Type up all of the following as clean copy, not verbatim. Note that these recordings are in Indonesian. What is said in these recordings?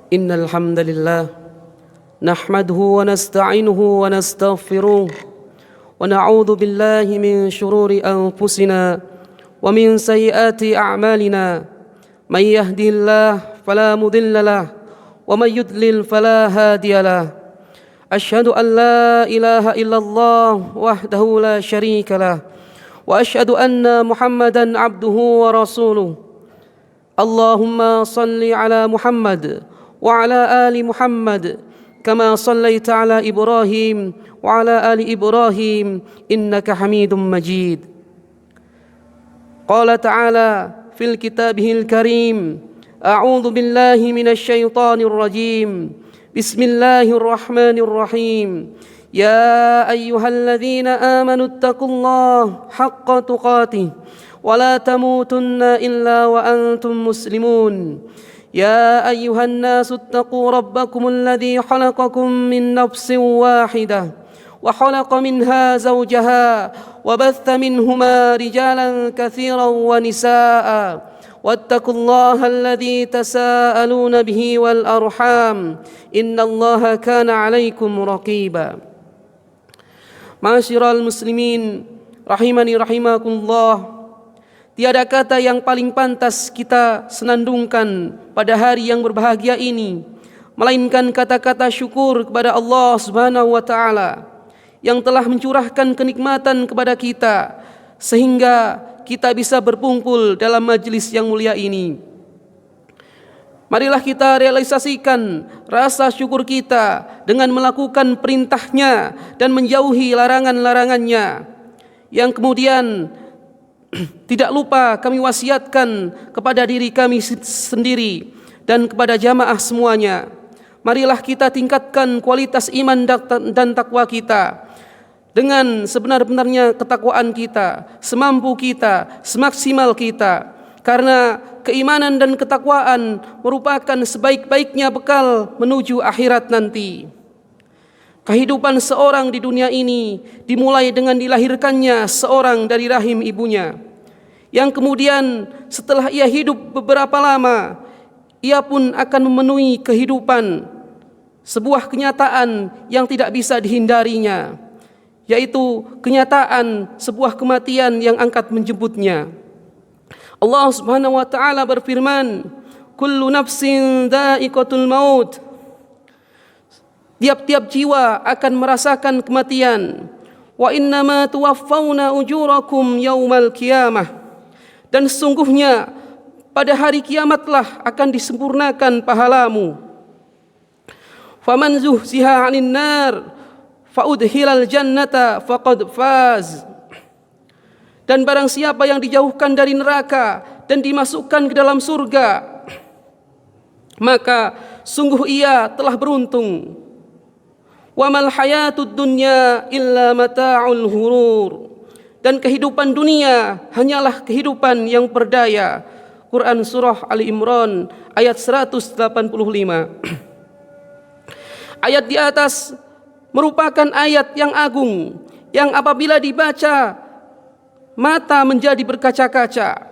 إن الحمد لله نحمده ونستعينه ونستغفره ونعوذ بالله من شرور أنفسنا ومن سيئات أعمالنا من يهدي الله فلا مضل له ومن يضلل فلا هادي له أشهد أن لا إله إلا الله وحده لا شريك له وأشهد أن محمدا عبده ورسوله اللهم صل على محمد وعلى آل محمد كما صليت على إبراهيم وعلى آل إبراهيم إنك حميد مجيد قال تعالى في كتابه الكريم أعوذ بالله من الشيطان الرجيم بسم الله الرحمن الرحيم يا أيها الذين آمنوا اتقوا الله حق تقاته ولا تموتن إلا وأنتم مسلمون يا أيها الناس اتقوا ربكم الذي خلقكم من نفس واحدة وخلق منها زوجها وبث منهما رجالا كثيرا ونساء واتقوا الله الذي تساءلون به والأرحام إن الله كان عليكم رقيبا Ma'asyiral muslimin rahimani rahimakumullah. Tiada kata yang paling pantas kita senandungkan pada hari yang berbahagia ini melainkan kata-kata syukur kepada Allah Subhanahu wa taala yang telah mencurahkan kenikmatan kepada kita sehingga kita bisa berkumpul dalam majelis yang mulia ini. Marilah kita realisasikan rasa syukur kita dengan melakukan perintahnya dan menjauhi larangan-larangannya. Yang kemudian tidak lupa kami wasiatkan kepada diri kami sendiri dan kepada jamaah semuanya. Marilah kita tingkatkan kualitas iman dan takwa kita dengan sebenar-benarnya ketakwaan kita, semampu kita, semaksimal kita. Karena keimanan dan ketakwaan merupakan sebaik-baiknya bekal menuju akhirat nanti. Kehidupan seorang di dunia ini dimulai dengan dilahirkannya seorang dari rahim ibunya, yang kemudian setelah ia hidup beberapa lama, ia pun akan memenuhi kehidupan, sebuah kenyataan yang tidak bisa dihindarinya, yaitu kenyataan sebuah kematian yang angkat menjemputnya. Allah Subhanahu wa taala berfirman, "Kullu nafsin dha'iqatul maut." Tiap-tiap jiwa akan merasakan kematian. Wa innama tuwaffawna ujurakum yaumal qiyamah. Dan sesungguhnya pada hari kiamatlah akan disempurnakan pahalamu. Faman zuhziha 'anil nar fa udkhilal jannata faqad faz. Dan barang siapa yang dijauhkan dari neraka dan dimasukkan ke dalam surga, maka sungguh ia telah beruntung. Wa mal hayatud dunya illa mata'ul ghurur. Dan kehidupan dunia hanyalah kehidupan yang berdaya. Quran surah Ali Imran ayat 185. Ayat di atas merupakan ayat yang agung yang apabila dibaca mata menjadi berkaca-kaca.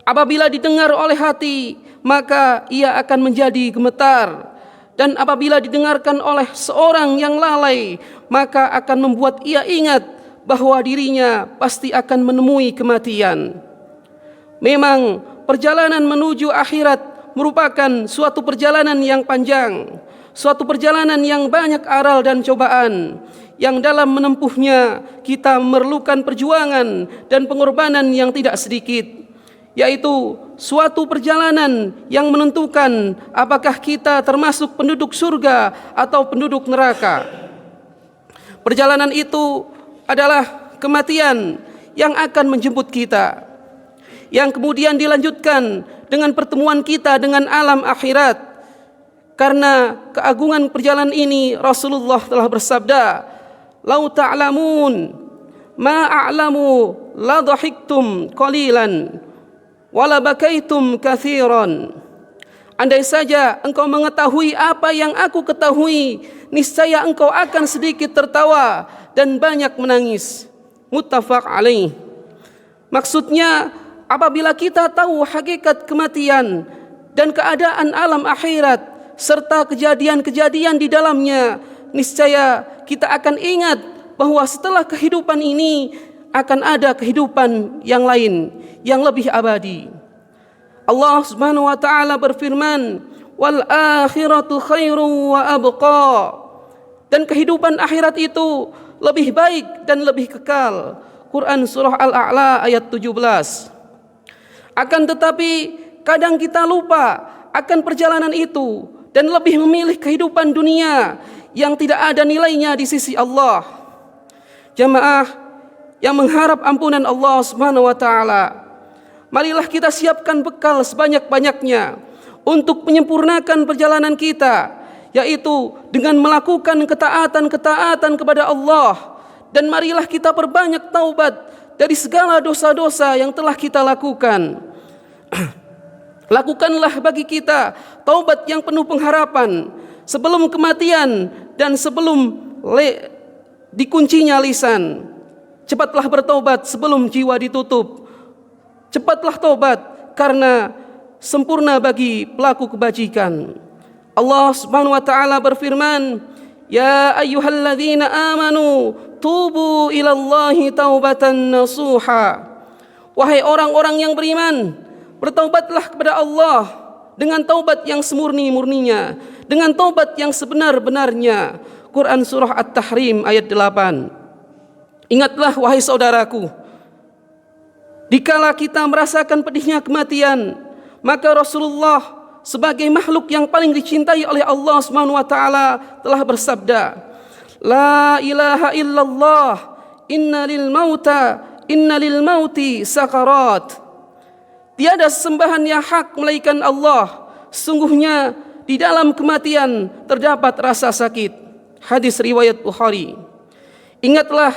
Apabila didengar oleh hati, maka ia akan menjadi gemetar. Dan apabila didengarkan oleh seorang yang lalai, maka akan membuat ia ingat bahwa dirinya pasti akan menemui kematian. Memang perjalanan menuju akhirat merupakan suatu perjalanan yang panjang, suatu perjalanan yang banyak aral dan cobaan, yang dalam menempuhnya kita memerlukan perjuangan dan pengorbanan yang tidak sedikit, yaitu suatu perjalanan yang menentukan apakah kita termasuk penduduk surga atau penduduk neraka. Perjalanan itu adalah kematian yang akan menjemput kita, yang kemudian dilanjutkan dengan pertemuan kita dengan alam akhirat. Karena keagungan perjalanan ini Rasulullah telah bersabda, "Lau ta'lamun ma a'lamu la dhahiktum qalilan wa la bakaitum katsiran." Andai saja engkau mengetahui apa yang aku ketahui, niscaya engkau akan sedikit tertawa dan banyak menangis. Muttafaq alaih. Maksudnya, apabila kita tahu hakikat kematian dan keadaan alam akhirat, serta kejadian-kejadian di dalamnya, niscaya kita akan ingat bahwa setelah kehidupan ini akan ada kehidupan yang lain yang lebih abadi. Allah Subhanahu wa taala berfirman, "Wal akhiratu khairu wa abqa." Dan kehidupan akhirat itu lebih baik dan lebih kekal. Quran surah Al-A'la ayat 17. Akan tetapi kadang kita lupa akan perjalanan itu dan lebih memilih kehidupan dunia yang tidak ada nilainya di sisi Allah. Jamaah yang mengharap ampunan Allah Subhanahu wa taala, marilah kita siapkan bekal sebanyak-banyaknya untuk menyempurnakan perjalanan kita, yaitu dengan melakukan ketaatan-ketaatan kepada Allah, dan marilah kita perbanyak taubat dari segala dosa-dosa yang telah kita lakukan. Lakukanlah bagi kita taubat yang penuh pengharapan sebelum kematian dan sebelum dikuncinya lisan. Cepatlah bertaubat sebelum jiwa ditutup. Cepatlah taubat karena sempurna bagi pelaku kebajikan. Allah Subhanahu wa taala berfirman, "Ya ayyuhalladzina amanu tubu ilallahi taubatan nasuha." Wahai orang-orang yang beriman, bertaubatlah kepada Allah dengan taubat yang semurni-murninya, dengan taubat yang sebenar-benarnya. Quran surah At-Tahrim ayat 8. Ingatlah wahai saudaraku, dikala kita merasakan pedihnya kematian, maka Rasulullah sebagai makhluk yang paling dicintai oleh Allah Subhanahu wa taala telah bersabda, "La ilaha illallah, inna lil mauti sakarat." Tiada sembahan yang hak melainkan Allah. Sungguhnya di dalam kematian terdapat rasa sakit. Hadis riwayat Bukhari. Ingatlah,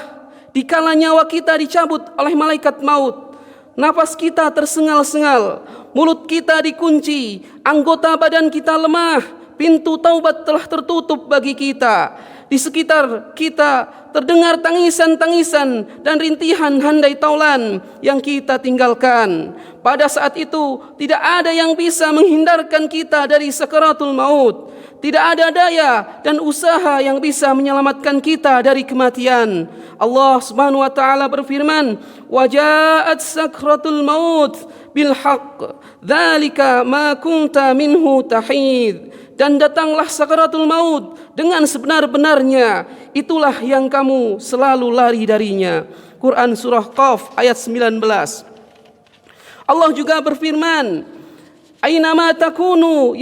dikala nyawa kita dicabut oleh malaikat maut, nafas kita tersengal-sengal, mulut kita dikunci, anggota badan kita lemah, pintu taubat telah tertutup bagi kita. Di sekitar kita terdengar tangisan-tangisan dan rintihan handai taulan yang kita tinggalkan. Pada saat itu tidak ada yang bisa menghindarkan kita dari sakaratul maut. Tidak ada daya dan usaha yang bisa menyelamatkan kita dari kematian. Allah Subhanahu wa taala berfirman, "Wa ja'at sakratul maut bil haqq, dzalika ma kunta minhu tahid." Dan datanglah sakaratul maut dengan sebenar-benarnya, itulah yang kamu selalu lari darinya. Quran surah Qaf ayat 19. Allah juga berfirman, "Ainama takunu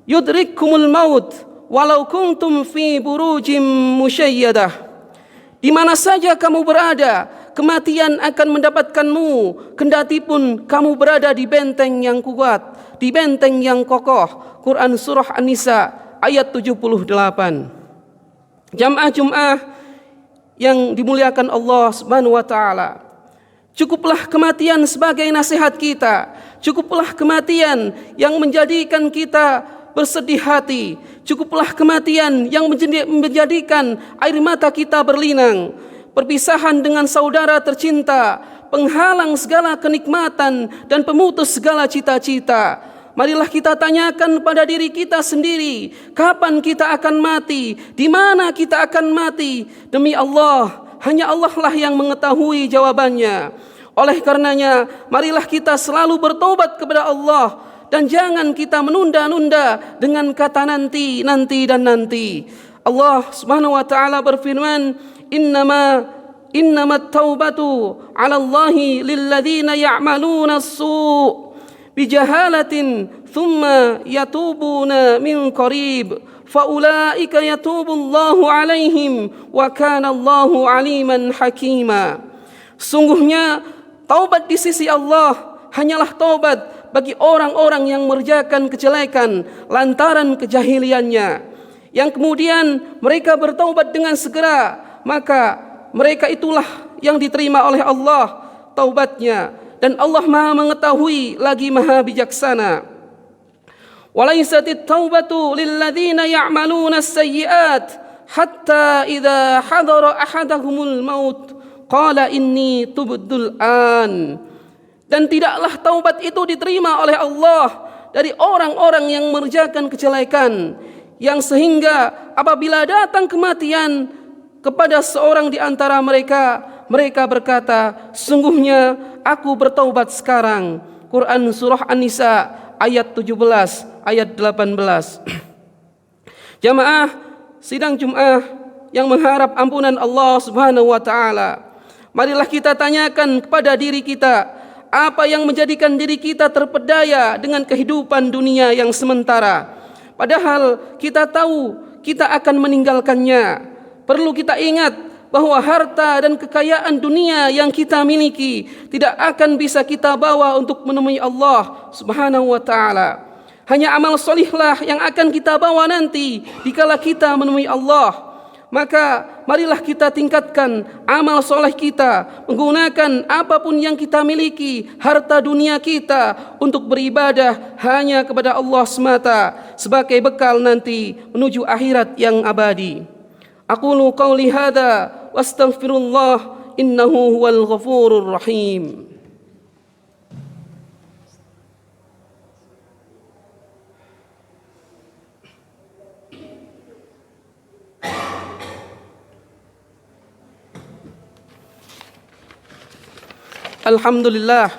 yudrikkumul maut walau kuntum fi burujim musyayyadah." Di mana saja kamu berada, kematian akan mendapatkanmu, kendati pun kamu berada di benteng yang kuat, di benteng yang kokoh. Quran surah An-Nisa ayat 78. Jamaah Jum'ah yang dimuliakan Allah Subhanahu wa taala, cukuplah kematian sebagai nasihat kita. Cukuplah kematian yang menjadikan kita bersedih hati. Cukuplah kematian yang menjadikan air mata kita berlinang. Perpisahan dengan saudara tercinta, penghalang segala kenikmatan dan pemutus segala cita-cita. Marilah kita tanyakan pada diri kita sendiri, kapan kita akan mati, di mana kita akan mati. Demi Allah, hanya Allah lah yang mengetahui jawabannya. Oleh karenanya, marilah kita selalu bertobat kepada Allah dan jangan kita menunda-nunda dengan kata nanti, nanti dan nanti. Allah Subhanahu wa taala berfirman, Innamat taubatu 'ala Allahi lilladzina ya'maluna as-su' bijahalatin thumma yatubuna min qarib faulaika yatubullahu 'alaihim wa kana Allahu 'aliman hakima. Sungguhnya taubat di sisi Allah hanyalah taubat bagi orang-orang yang mengerjakan kejelekan lantaran kejahiliannya, yang kemudian mereka bertaubat dengan segera, maka mereka itulah yang diterima oleh Allah taubatnya, dan Allah Maha mengetahui lagi Maha bijaksana. Walaisatit taubatu lilladzina ya'maluna as-sayyi'at hatta idza hadara ahadahumul maut qala inni tubtul an. Dan tidaklah taubat itu diterima oleh Allah dari orang-orang yang mengerjakan kejelekan, yang sehingga apabila datang kematian kepada seorang di antara mereka, mereka berkata, sungguhnya aku bertaubat sekarang. Quran surah An-Nisa ayat 17, ayat 18. Jamaah sidang Jumat yang mengharap ampunan Allah Subhanahu wa taala, marilah kita tanyakan kepada diri kita, apa yang menjadikan diri kita terpedaya dengan kehidupan dunia yang sementara, padahal kita tahu kita akan meninggalkannya. Perlu kita ingat bahwa harta dan kekayaan dunia yang kita miliki tidak akan bisa kita bawa untuk menemui Allah Subhanahu wa taala. Hanya amal solihlah yang akan kita bawa nanti dikala kita menemui Allah. Maka marilah kita tingkatkan amal soleh kita, menggunakan apapun yang kita miliki, harta dunia kita, untuk beribadah hanya kepada Allah semata sebagai bekal nanti menuju akhirat yang abadi. Aqulu qauli hadza wastaghfirullah innahu huwal ghafurur rahim. Alhamdulillah,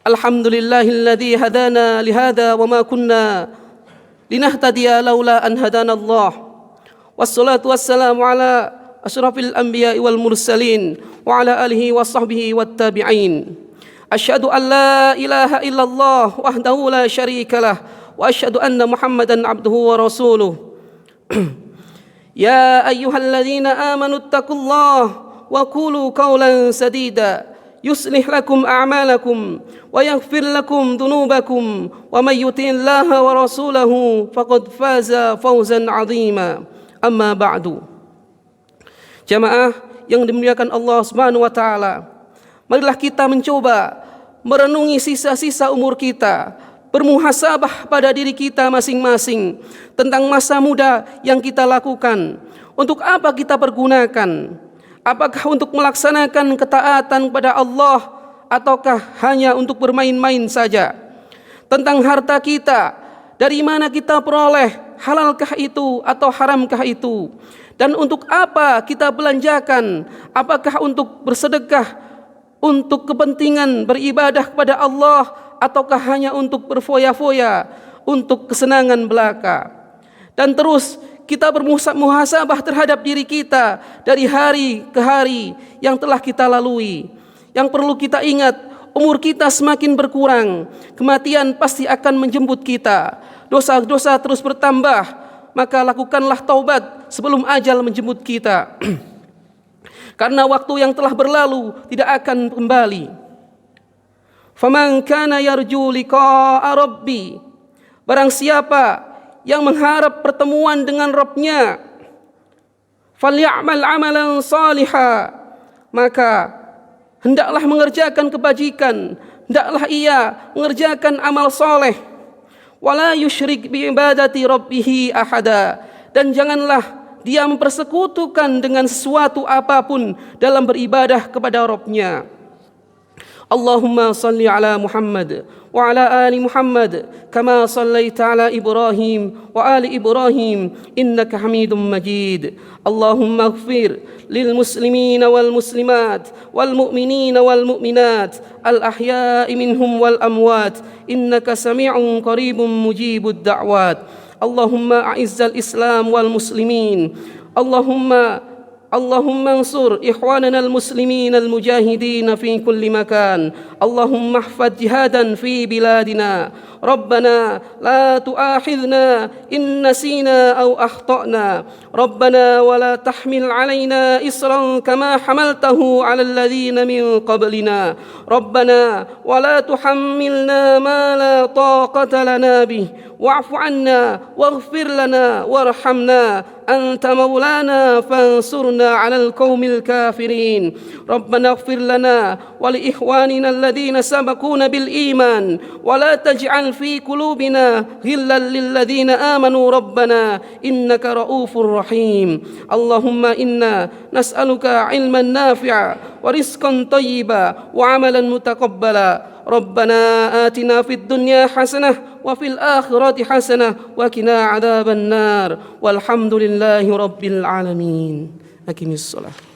alhamdulillahilladzi hadana lihada wa ma kunna linahtadiya laula an hadana Allah. Wassalatu wassalamu ala asyrafil anbiya'i wal mursalin wa ala alihi wa sahbihi wat tabi'in. Asyhadu an la ilaha illallah wahdahu la syarikalah wa asyhadu anna Muhammadan abduhu wa rasuluh. Ya ayyuhalladzina amanu taqullaha wa qulu qawlan sadida yuslih lakum a'malakum wa yaghfir lakum dhunubakum wa may yuti'illaha wa rasulahu faqad faza fawzan 'azima. Amma ba'du. Jamaah yang dimuliakan Allah Subhanahu wa taala, marilah kita mencoba merenungi sisa-sisa umur kita, bermuhasabah pada diri kita masing-masing tentang masa muda yang kita lakukan. Untuk apa kita pergunakan? Apakah untuk melaksanakan ketaatan kepada Allah ataukah hanya untuk bermain-main saja? Tentang harta kita, dari mana kita peroleh, halalkah itu atau haramkah itu? Dan untuk apa kita belanjakan? Apakah untuk bersedekah, untuk kepentingan beribadah kepada Allah, ataukah hanya untuk berfoya-foya, untuk kesenangan belaka? Dan terus kita bermuhasabah terhadap diri kita dari hari ke hari yang telah kita lalui. Yang perlu kita ingat, umur kita semakin berkurang, kematian pasti akan menjemput kita. Dosa-dosa terus bertambah, maka lakukanlah taubat sebelum ajal menjemput kita. Karena waktu yang telah berlalu tidak akan kembali. Faman kana yarju liqa'a rabbi, barang siapa yang mengharap pertemuan dengan Rabb-Nya, falyamal amalan salihah, maka hendaklah mengerjakan kebajikan, hendaklah ia mengerjakan amal soleh. Wala yusyrik bi ibadati rabbih ahada, dan janganlah dia mempersekutukan dengan sesuatu apapun dalam beribadah kepada Rabb-Nya. Allahumma salli ala Muhammad wa ala ali Muhammad kama sallaita ala Ibrahim wa ali Ibrahim innaka Hamidum Majid. Allahumma ighfir lil muslimina wal muslimat wal mu'minina wal mu'minat al ahya'i minhum wal amwat innaka sami'un qaribun mujibud da'wat. Allahumma a'izzal Islam wal muslimin. اللهم انصر إخواننا المسلمين المجاهدين في كل مكان. اللهم احفظ جهادا في بلادنا. ربنا لا تؤاخذنا إن نسينا أو أخطأنا. ربنا ولا تحمل علينا إصرا كما حملته على الذين من قبلنا. ربنا ولا تحملنا ما لا طاقة لنا به. واعف عنا واغفر لنا وارحمنا أنت مولانا فانصرنا على القوم الكافرين. ربنا اغفر لنا ولإخواننا الذين سبقونا بالإيمان ولا تجعل في قلوبنا غلا للذين آمنوا ربنا إنك رؤوف رحيم اللهم إنا نسألك علما نافعا ورزقا طيبا وعملا متقبلا ربنا آتنا في الدنيا حسنة وفي الآخرة حسنة وقنا عذاب النار والحمد لله رب العالمين. أقم الصلاة.